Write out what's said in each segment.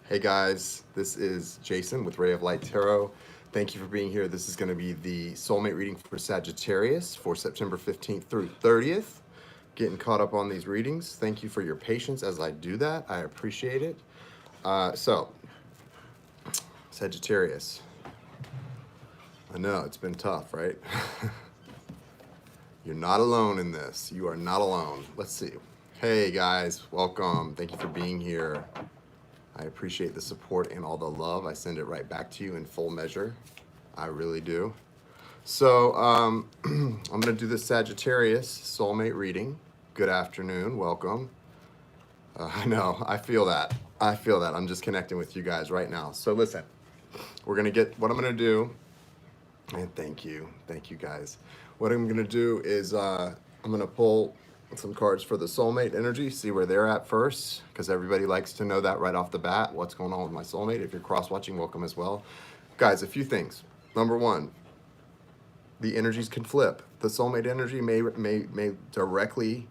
Hey guys, this is Jason with Ray of Light Tarot. Thank you for being here. This is going to be the soulmate reading for Sagittarius for September 15th through 30th. Getting caught up on these readings. Thank you for your patience as I do that. I appreciate it. Sagittarius. I know, it's been tough, right? You're not alone in this. You are not alone. Let's see. Hey guys, welcome. Thank you for being here. I appreciate the support and all the love. I send it right back to you in full measure. I really do. So I'm going to do the Sagittarius soulmate reading. Good afternoon. Welcome. I know. I feel that. I feel that. I'm just connecting with you guys right now. So listen, we're going to get what I'm going to do. And thank you. Thank you guys. What I'm going to do is I'm going to pull some cards for the soulmate energy, see where they're at first, because everybody likes to know that right off the bat, what's going on with my soulmate. If you're cross-watching, welcome as well. Guys, a few things. Number one, the energies can flip. The soulmate energy may directly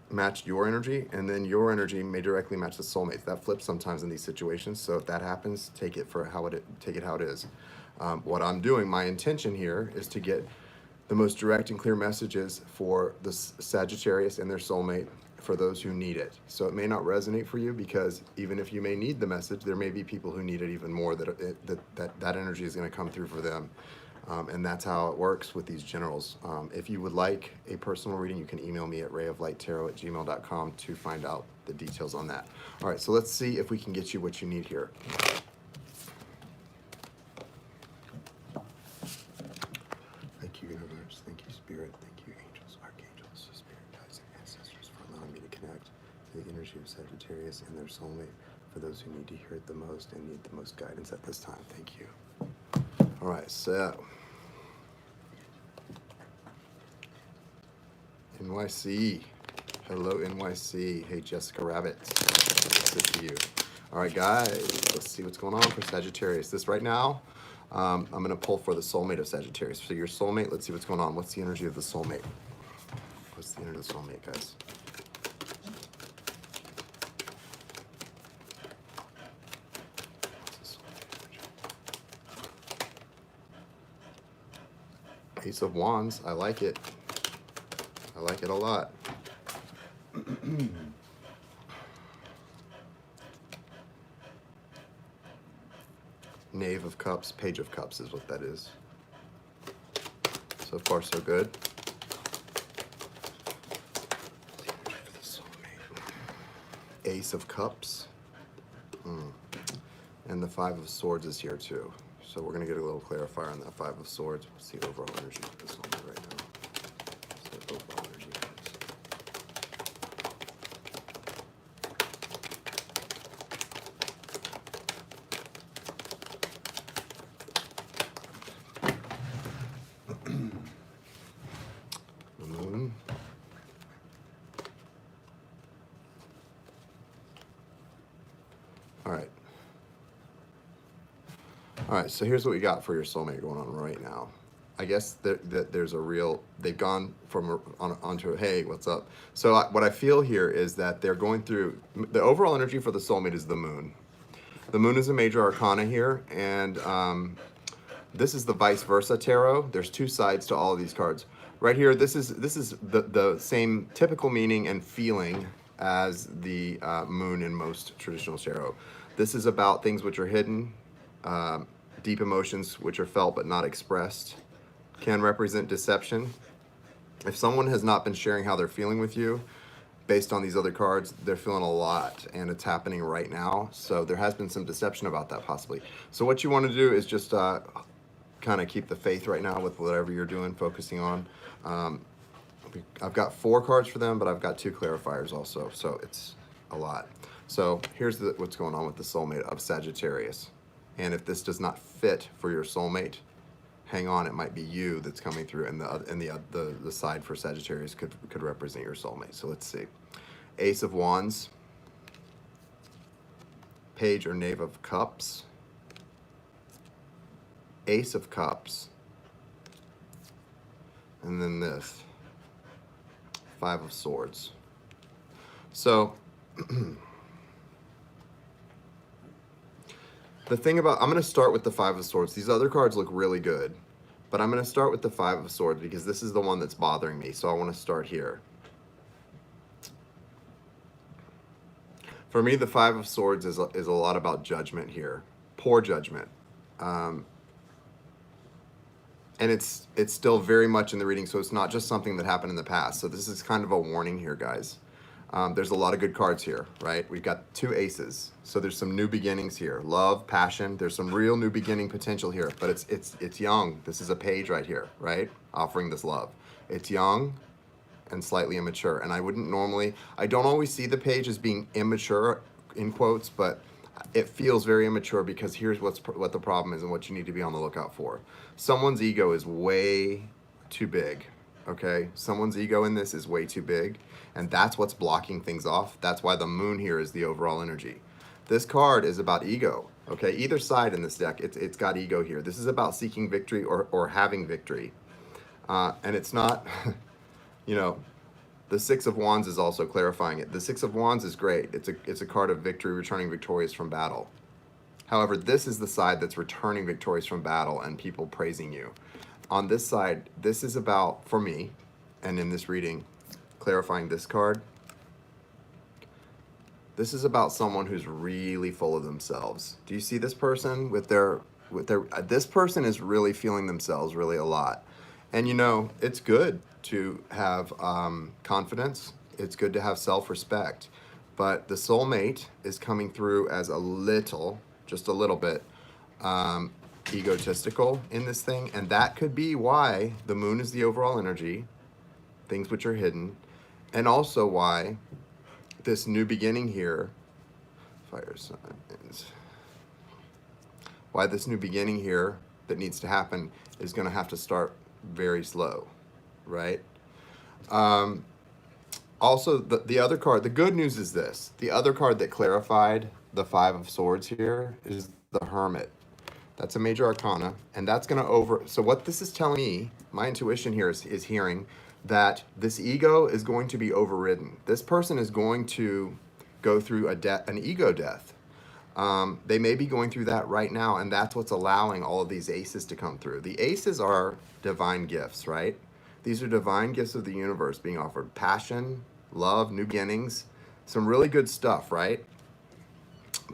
match your energy, and then your energy may directly match the soulmate. That flips sometimes in these situations. So if that happens, take it how it is. What I'm doing, my intention here is to get the most direct and clear messages for the Sagittarius and their soulmate for those who need it. So it may not resonate for you because even if you may need the message, there may be people who need it even more, that energy is going to come through for them. And that's how it works with these generals. If you would like a personal reading, you can email me at rayoflighttarot@gmail.com to find out the details on that. All right, so let's see if we can get you what you need here. Thank you, universe. Thank you, spirit. Thank you, angels, archangels, spirit guides, and ancestors for allowing me to connect to the energy of Sagittarius and their soulmate for those who need to hear it the most and need the most guidance at this time. Thank you. All right, so NYC. Hello, NYC. Hey, Jessica Rabbit. Good to you. All right, guys, let's see what's going on for Sagittarius. This right now, I'm going to pull for the soulmate of Sagittarius. So your soulmate, let's see what's going on. What's the energy of the soulmate? What's the energy of the soulmate, guys? Ace of Wands. I like it. I like it a lot. Knave of Cups, Page of Cups is what that is. So far, so good. Ace of Cups. And the Five of Swords is here too. So we're going to get a little clarifier on that Five of Swords. What's the overall energy of this one right now? What's the overall energy of the Moon. All right. All right, so here's what we got for your soulmate going on right now. I guess that there's a real, they've gone from onto, hey, what's up? So what I feel here is that they're going through, the overall energy for the soulmate is the Moon. The Moon is a major arcana here, and this is the vice versa tarot. There's two sides to all of these cards. Right here, this is the same typical meaning and feeling as the Moon in most traditional tarot. This is about things which are hidden, deep emotions which are felt but not expressed, can represent deception. If someone has not been sharing how they're feeling with you, based on these other cards, they're feeling a lot, and it's happening right now. So there has been some deception about that possibly. So what you want to do is just kind of keep the faith right now with whatever you're doing, focusing on. I've got 4 cards for them, but I've got 2 clarifiers also, so it's a lot. So here's what's going on with the soulmate of Sagittarius. And if this does not fit for your soulmate, hang on, it might be you that's coming through, and the side for Sagittarius could represent your soulmate. So let's see. Ace of Wands, Page or Knave of Cups, Ace of Cups, and then this, Five of Swords. So The thing about, I'm going to start with the Five of Swords. These other cards look really good, but I'm going to start with the Five of Swords because this is the one that's bothering me. So I want to start here. For me, the Five of Swords is a lot about judgment here. Poor judgment. And it's still very much in the reading, so it's not just something that happened in the past. So this is kind of a warning here, guys. There's a lot of good cards here, right? We've got 2 aces. So there's some new beginnings here. Love, passion. There's some real new beginning potential here, but it's young. This is a page right here, right? Offering this love. It's young and slightly immature. And I don't always see the page as being immature in quotes, but it feels very immature because here's what the problem is and what you need to be on the lookout for. Someone's ego is way too big, okay? Someone's ego in this is way too big, and that's what's blocking things off. That's why the moon here is the overall energy. This card is about ego, okay? Either side in this deck, it's got ego here. This is about seeking victory or having victory. And it's not, you know, the Six of Wands is also clarifying it. The Six of Wands is great. It's a card of victory, returning victorious from battle. However, this is the side that's returning victorious from battle and people praising you. On this side, this is about, for me, and in this reading, clarifying this card, this is about someone who's really full of themselves. Do you see this person this person is really feeling themselves really a lot. And you know, it's good to have confidence. It's good to have self-respect. But the soulmate is coming through as just a little bit egotistical in this thing. And that could be why the moon is the overall energy, things which are hidden. And also why this new beginning here, fire signs, why this new beginning here that needs to happen is going to have to start very slow, right? Also, the other card, the good news is this. The other card that clarified the Five of Swords here is the Hermit. That's a major arcana, and that's going to so what this is telling me, my intuition here is hearing that this ego is going to be overridden. This person is going to go through an ego death. They may be going through that right now, and that's what's allowing all of these aces to come through. The aces are divine gifts, right? These are divine gifts of the universe being offered. Passion, love, new beginnings, some really good stuff, right?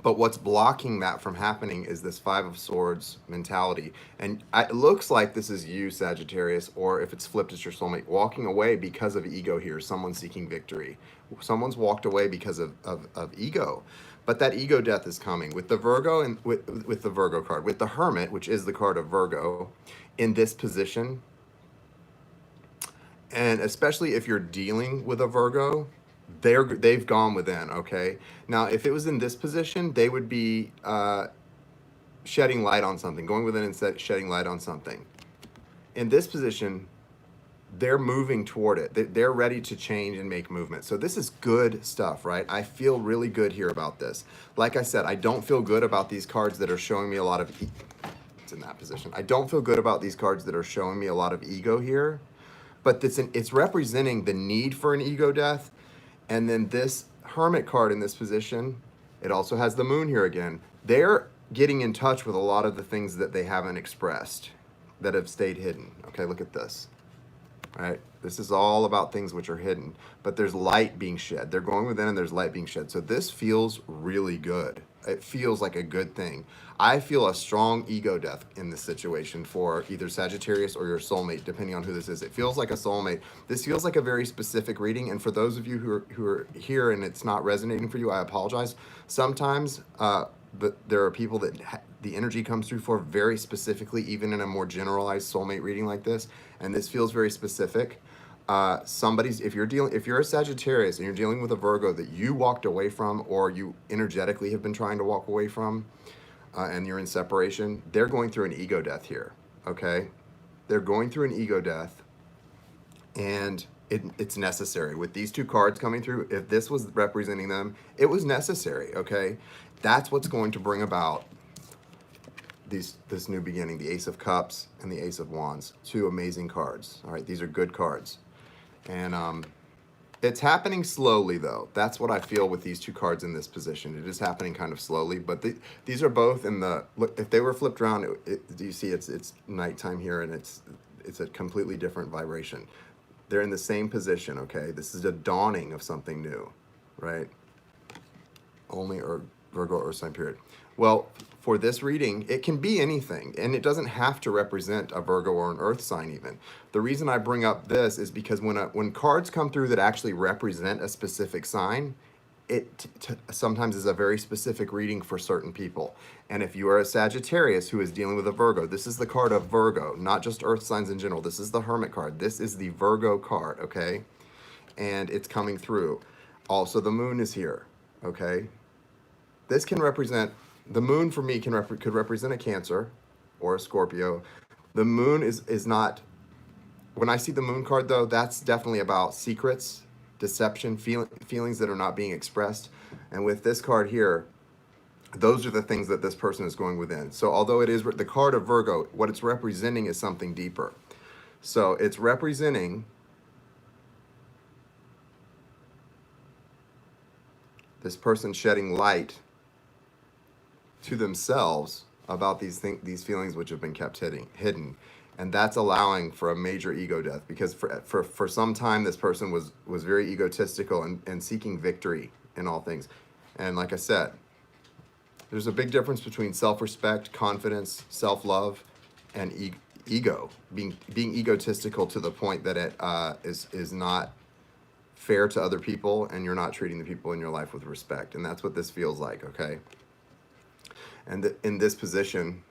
But what's blocking that from happening is this Five of Swords mentality. And it looks like this is you, Sagittarius, or if it's flipped, it's your soulmate, walking away because of ego here. Someone's seeking victory. Someone's walked away because of ego. But that ego death is coming. With the Virgo and with the Virgo card, with the Hermit, which is the card of Virgo, in this position, and especially if you're dealing with a Virgo, they've gone within, okay? Now, if it was in this position, they would be shedding light on something, going within and shedding light on something. In this position, they're moving toward it. They're ready to change and make movement. So this is good stuff, right? I feel really good here about this. Like I said, I don't feel good about these cards that are showing me a lot of... It's in that position. I don't feel good about these cards that are showing me a lot of ego here. But it's representing the need for an ego death. And then this Hermit card in this position, it also has the moon here again. They're getting in touch with a lot of the things that they haven't expressed, that have stayed hidden. Okay, look at this. All right, this is all about things which are hidden, but there's light being shed. They're going within and there's light being shed. So this feels really good. It feels like a good thing. I feel a strong ego death in this situation for either Sagittarius or your soulmate, depending on who this is. It feels like a soulmate. This feels like a very specific reading, and for those of you who are here and it's not resonating for you, I apologize. Sometimes but there are people that the energy comes through for very specifically, even in a more generalized soulmate reading like this, and this feels very specific. If you're a Sagittarius and you're dealing with a Virgo that you walked away from, or you energetically have been trying to walk away from, and you're in separation, they're going through an ego death here, okay? They're going through an ego death, and it's necessary. With these two cards coming through, if this was representing them, it was necessary, okay? That's what's going to bring about this new beginning, the Ace of Cups and the Ace of Wands. Two amazing cards, all right? These are good cards. And It's happening slowly, though. That's what I feel with these two cards in this position. It is happening kind of slowly, but these are both in the, look, if they were flipped around, do you see it's nighttime here, and it's a completely different vibration. They're in the same position, okay? This is a dawning of something new, right? Only Virgo Earth sign period. Well, for this reading, it can be anything, and it doesn't have to represent a Virgo or an Earth sign even. The reason I bring up this is because when cards come through that actually represent a specific sign, it sometimes is a very specific reading for certain people. And if you are a Sagittarius who is dealing with a Virgo, this is the card of Virgo, not just Earth signs in general. This is the Hermit card. This is the Virgo card, okay? And it's coming through. Also, the moon is here, okay? This can represent, the moon for me could represent a Cancer or a Scorpio. The moon is not, when I see the moon card though, that's definitely about secrets, deception, feelings that are not being expressed. And with this card here, those are the things that this person is going within. So although it is the card of Virgo, what it's representing is something deeper. So it's representing this person shedding light to themselves about these feelings which have been kept hidden. And that's allowing for a major ego death, because for some time this person was very egotistical and seeking victory in all things. And like I said, there's a big difference between self-respect, confidence, self-love, and ego. Being egotistical to the point that it is not fair to other people, and you're not treating the people in your life with respect. And that's what this feels like, okay? And in this position,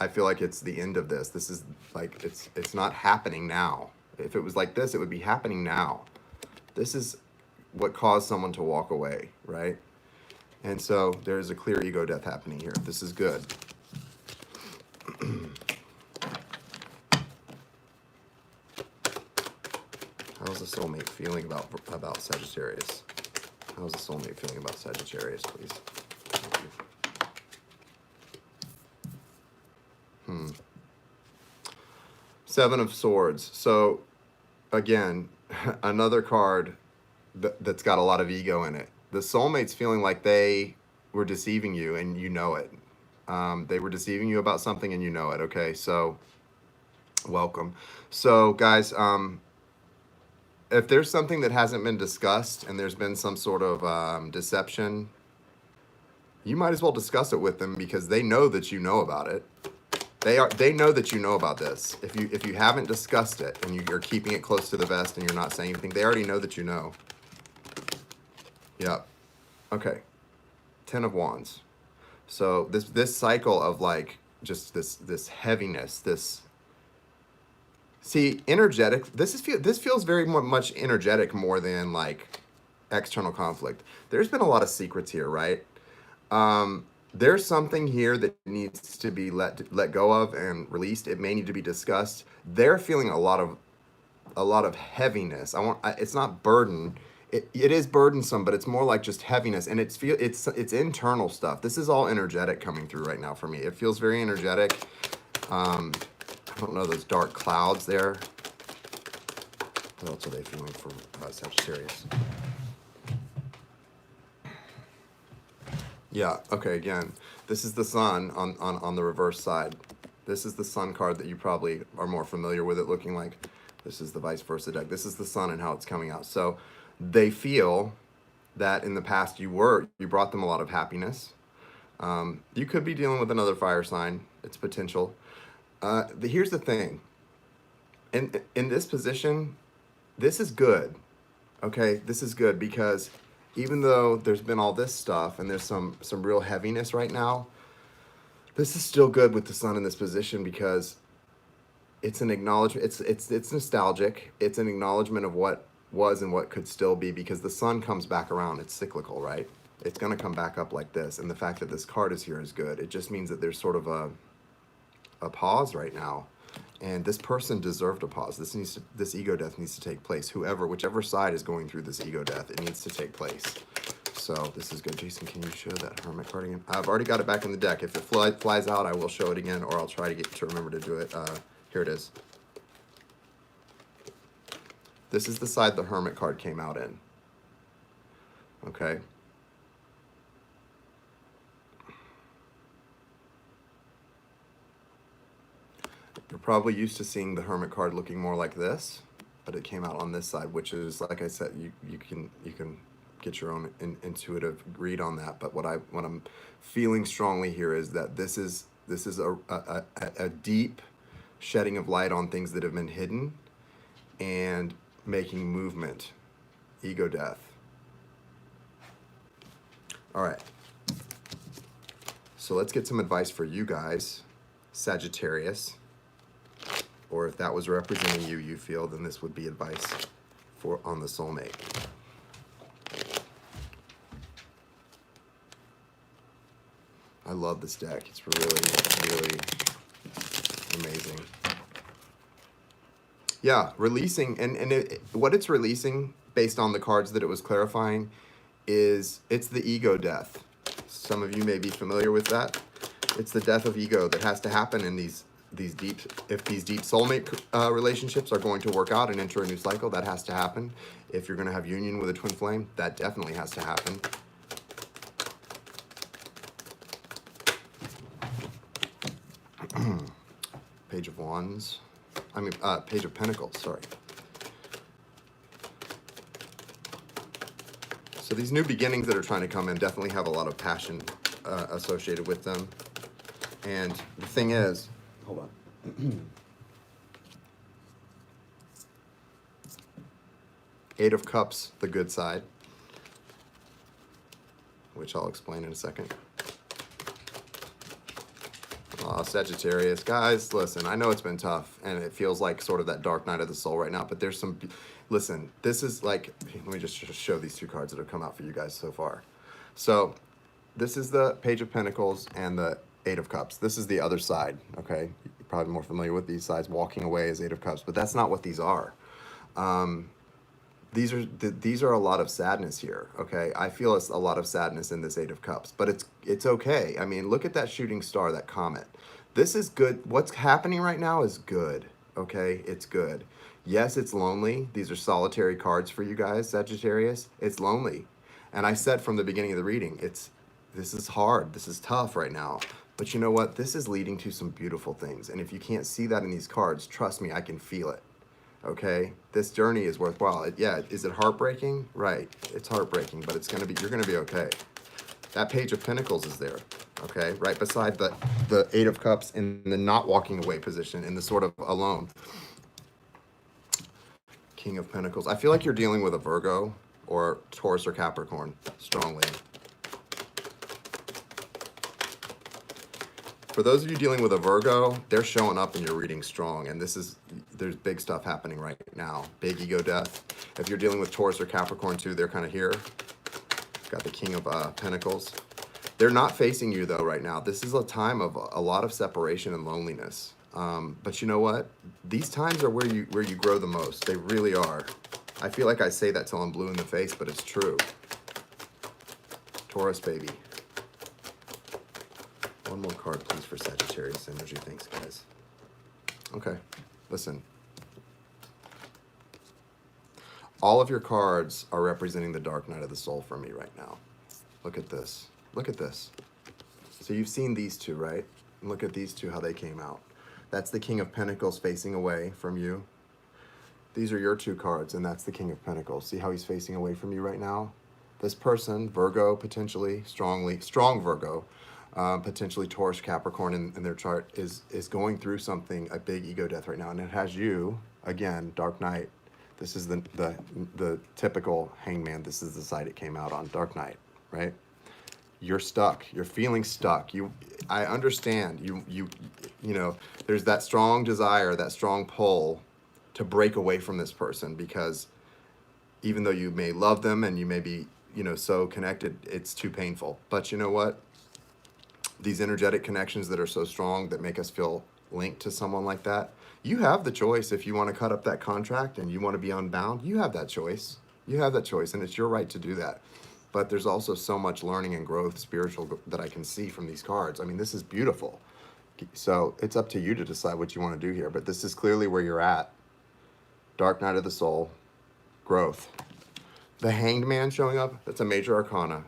I feel like it's the end of this. This is like, it's not happening now. If it was like this, it would be happening now. This is what caused someone to walk away, right? And so there's a clear ego death happening here. This is good. How's the soulmate feeling about Sagittarius? How's the soulmate feeling about Sagittarius, please? Thank you. Seven of Swords. So again, another card that's got a lot of ego in it. The soulmate's feeling like they were deceiving you, and you know it. They were deceiving you about something, and you know it. Okay, so welcome. So guys, if there's something that hasn't been discussed and there's been some sort of deception, you might as well discuss it with them, because they know that you know about it. They know that you know about this. If you haven't discussed it and you're keeping it close to the vest and you're not saying anything, they already know that you know. Yep. Okay. 10 of Wands. So this cycle of like just this heaviness, this, see, energetic. This feels very much energetic more than like external conflict. There's been a lot of secrets here, right? There's something here that needs to be let go of and released. It may need to be discussed. They're feeling a lot of heaviness. It's not burden. It is burdensome, but it's more like just heaviness, and it's internal stuff. This is all energetic coming through right now for me. It feels very energetic. I don't know, those dark clouds there. What else are they feeling for Sagittarius? Yeah, okay, again, this is the sun on the reverse side. This is the sun card that you probably are more familiar with it looking like. This is the vice versa deck. This is the sun and how it's coming out. So they feel that in the past you brought them a lot of happiness. You could be dealing with another fire sign. It's potential. Here's the thing. In this position, this is good. Okay, this is good, because even though there's been all this stuff and there's some real heaviness right now, this is still good with the sun in this position, because it's an acknowledgement. It's nostalgic. It's an acknowledgement of what was and what could still be, because the sun comes back around. It's cyclical, right? It's going to come back up like this. And the fact that this card is here is good. It just means that there's sort of a pause right now. And this person deserved a pause. This ego death needs to take place. Whichever side is going through this ego death, it needs to take place. So this is good. Jason, can you show that Hermit card again? I've already got it back in the deck. If it flies out, I will show it again, or I'll try to remember to do it. Here it is. This is the side the Hermit card came out in. okay? You're probably used to seeing the Hermit card looking more like this, but it came out on this side, which is, like I said, you can get your own intuitive read on that. But what I'm feeling strongly here is that this is a deep shedding of light on things that have been hidden and making movement. Ego death. All right. So let's get some advice for you guys, Sagittarius. Or if that was representing you, you feel, then this would be advice for on the soulmate. I love this deck. It's really, really amazing. Yeah, releasing, and what it's releasing based on the cards that it was clarifying is it's the ego death. Some of you may be familiar with that. It's the death of ego that has to happen in these deep, if these deep soulmate relationships are going to work out and enter a new cycle, that has to happen. If you're going to have union with a twin flame, that definitely has to happen. Page of Wands. Page of Pentacles, sorry. So these new beginnings that are trying to come in definitely have a lot of passion associated with them. And the thing is, hold on. 8 of Cups, the good side, which I'll explain in a second. Sagittarius, guys, listen, I know it's been tough and it feels like sort of that dark night of the soul right now, but there's some, listen, this is like, let me just show these two cards that have come out for you guys so far. So this is the Page of Pentacles and the 8 of Cups. This is the other side, okay? You're probably more familiar with these sides. Walking away is 8 of Cups, but that's not what these are. These are a lot of sadness here, okay? I feel a lot of sadness in this 8 of Cups, but it's okay. I mean, look at that shooting star, that comet. This is good. What's happening right now is good, okay? It's good. Yes, it's lonely. These are solitary cards for you guys, Sagittarius. It's lonely. And I said from the beginning of the reading, this is hard. This is tough right now. But you know what? This is leading to some beautiful things. And if you can't see that in these cards, trust me, I can feel it. Okay, this journey is worthwhile. Yeah, is it heartbreaking? Right, it's heartbreaking, but you're gonna be okay. That Page of Pentacles is there, okay, right beside the 8 of Cups in the not walking away position, in the sort of alone. King of Pentacles. I feel like you're dealing with a Virgo or Taurus or Capricorn strongly. For those of you dealing with a Virgo, they're showing up in your reading strong, and there's big stuff happening right now. Big ego death. If you're dealing with Taurus or Capricorn too, they're kind of here. Got the King of Pentacles. They're not facing you though right now. This is a time of a lot of separation and loneliness. But you know what? These times are where you grow the most. They really are. I feel like I say that till I'm blue in the face, but it's true. Taurus, baby. One more card, please, for Sagittarius energy. Thanks, guys. Okay, listen. All of your cards are representing the dark night of the soul for me right now. Look at this. Look at this. So you've seen these two, right? And look at these two, how they came out. That's the King of Pentacles facing away from you. These are your two cards, and that's the King of Pentacles. See how he's facing away from you right now? This person, Virgo, potentially, strong Virgo, potentially Taurus, Capricorn in their chart is going through something, a big ego death right now, and it has you, again, Dark Knight. This is the typical hangman. This is the side it came out on, Dark Knight, right? You're stuck. You're feeling stuck. I understand. You know, there's that strong desire, that strong pull to break away from this person, because even though you may love them and you may be, you know, so connected, it's too painful. But you know what? These energetic connections that are so strong that make us feel linked to someone like that, you have the choice. If you want to cut up that contract and you want to be unbound, you have that choice. You have that choice, and it's your right to do that. But there's also so much learning and growth, spiritual, that I can see from these cards. I mean, this is beautiful. So it's up to you to decide what you want to do here. But this is clearly where you're at. Dark night of the soul, growth. The Hanged Man showing up, that's a major arcana.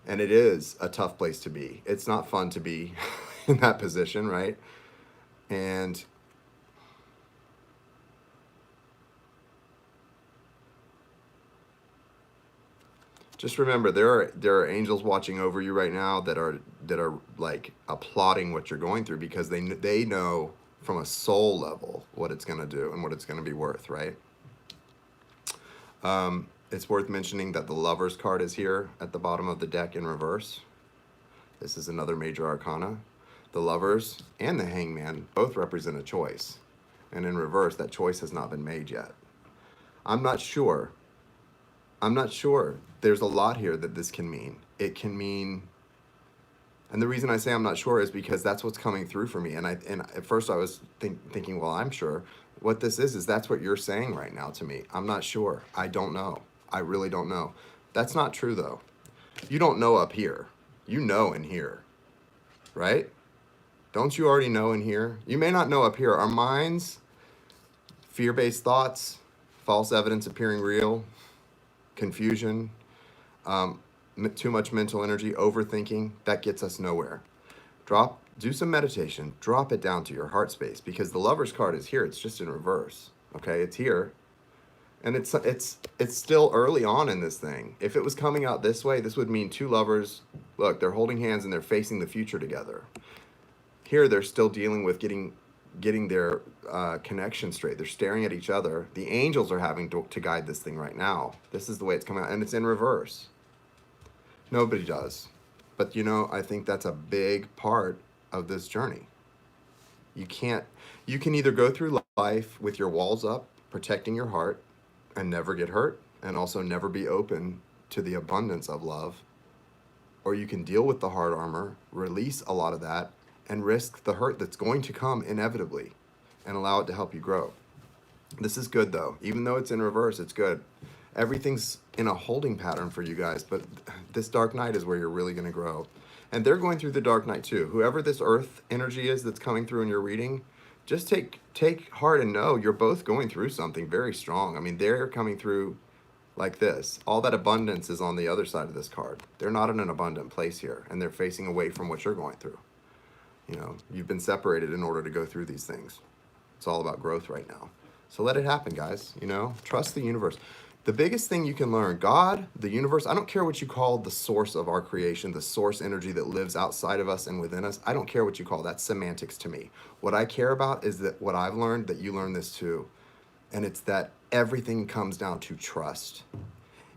And it is a tough place to be. It's not fun to be in that position, right? And just remember, there are angels watching over you right now that are like applauding what you're going through, because they know from a soul level what it's going to do and what it's going to be worth, right? It's worth mentioning that the Lover's card is here at the bottom of the deck in reverse. This is another major arcana. The Lovers and the Hangman both represent a choice. And in reverse, that choice has not been made yet. I'm not sure. There's a lot here that this can mean. It can mean, and the reason I say I'm not sure is because that's what's coming through for me. And at first I was thinking, well, I'm sure. What this is that's what you're saying right now to me. I'm not sure. I don't know. I really don't know. That's not true, though. You don't know up here. You know in here, right? Don't you already know in here? You may not know up here. Our minds, fear-based thoughts, false evidence appearing real, confusion, too much mental energy, overthinking, that gets us nowhere. Do some meditation, drop it down to your heart space, because the Lover's card is here. It's just in reverse. Okay, it's here. And it's still early on in this thing. If it was coming out this way, this would mean two lovers, look, they're holding hands and they're facing the future together. Here, they're still dealing with getting their connection straight. They're staring at each other. The angels are having to guide this thing right now. This is the way it's coming out, and it's in reverse. Nobody does. But I think that's a big part of this journey. You can either go through life with your walls up, protecting your heart, and never get hurt, and also never be open to the abundance of love. Or you can deal with the hard armor, release a lot of that, and risk the hurt that's going to come inevitably, and allow it to help you grow. This is good, though. Even though it's in reverse, it's good. Everything's in a holding pattern for you guys, but this dark night is where you're really going to grow. And they're going through the dark night too. Whoever this earth energy is that's coming through in your reading, just take heart and know you're both going through something very strong. I mean, they're coming through like this. All that abundance is on the other side of this card. They're not in an abundant place here, and they're facing away from what you're going through. You've been separated in order to go through these things. It's all about growth right now. So let it happen, guys. Trust the universe. The biggest thing you can learn, God, the universe, I don't care what you call the source of our creation, the source energy that lives outside of us and within us. I don't care what you call that. Semantics to me. What I care about is that what I've learned, that you learn this too. And it's that everything comes down to trust.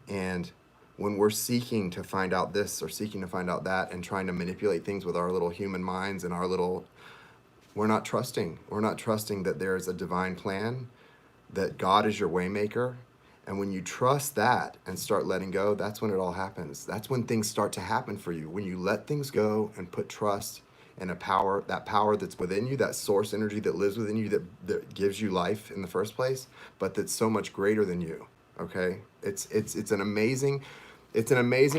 And when we're seeking to find out this or seeking to find out that and trying to manipulate things with our little human minds and we're not trusting. We're not trusting that there's a divine plan, that God is your waymaker. And when you trust that and start letting go, that's when it all happens. That's when things start to happen for you. When you let things go and put trust in that power that's within you, that source energy that lives within you, that gives you life in the first place, but that's so much greater than you. Okay? It's an amazing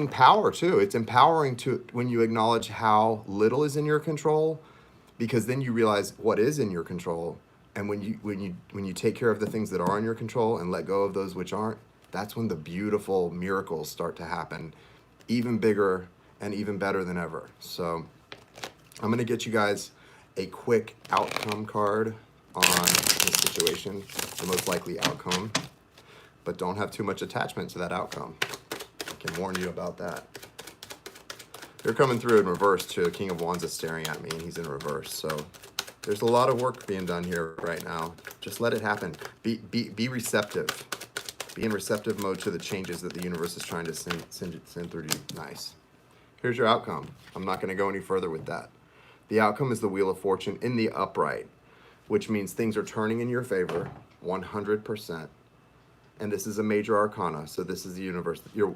power too. It's empowering when you acknowledge how little is in your control, because then you realize what is in your control. And when you take care of the things that are in your control and let go of those which aren't, that's when the beautiful miracles start to happen, even bigger and even better than ever. So I'm going to get you guys a quick outcome card on this situation, the most likely outcome, but don't have too much attachment to that outcome. I can warn you about that. They're coming through in reverse too. King of Wands is staring at me and he's in reverse. So there's a lot of work being done here right now. Just let it happen. Be receptive. Be in receptive mode to the changes that the universe is trying to send through to you. Nice. Here's your outcome. I'm not going to go any further with that. The outcome is the Wheel of Fortune in the upright, which means things are turning in your favor 100%. And this is a major arcana. So this is the universe. You're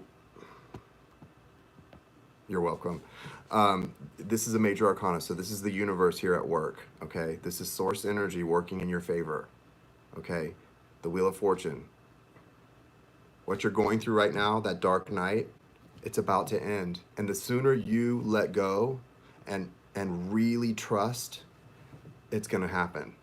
welcome. This is a major arcana, so this is the universe here at work, okay? This is source energy working in your favor, okay? The Wheel of Fortune. What you're going through right now, that dark night, it's about to end. And the sooner you let go and really trust, it's going to happen.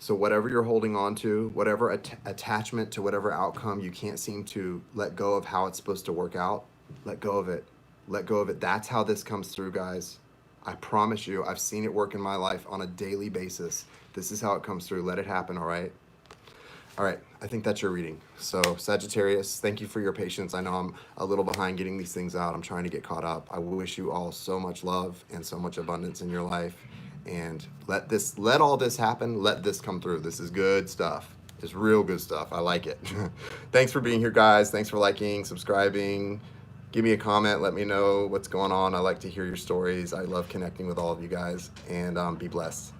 So whatever you're holding on to, whatever attachment to whatever outcome you can't seem to let go of how it's supposed to work out, let go of it. Let go of it. That's how this comes through, guys. I promise you, I've seen it work in my life on a daily basis. This is how it comes through. Let it happen, all right? All right, I think that's your reading. So Sagittarius, thank you for your patience. I know I'm a little behind getting these things out. I'm trying to get caught up. I wish you all so much love and so much abundance in your life. And let all this happen. Let this come through. This is good stuff. It's real good stuff. I like it. Thanks for being here, guys. Thanks for liking, subscribing. Give me a comment. Let me know what's going on. I like to hear your stories. I love connecting with all of you guys. And be blessed.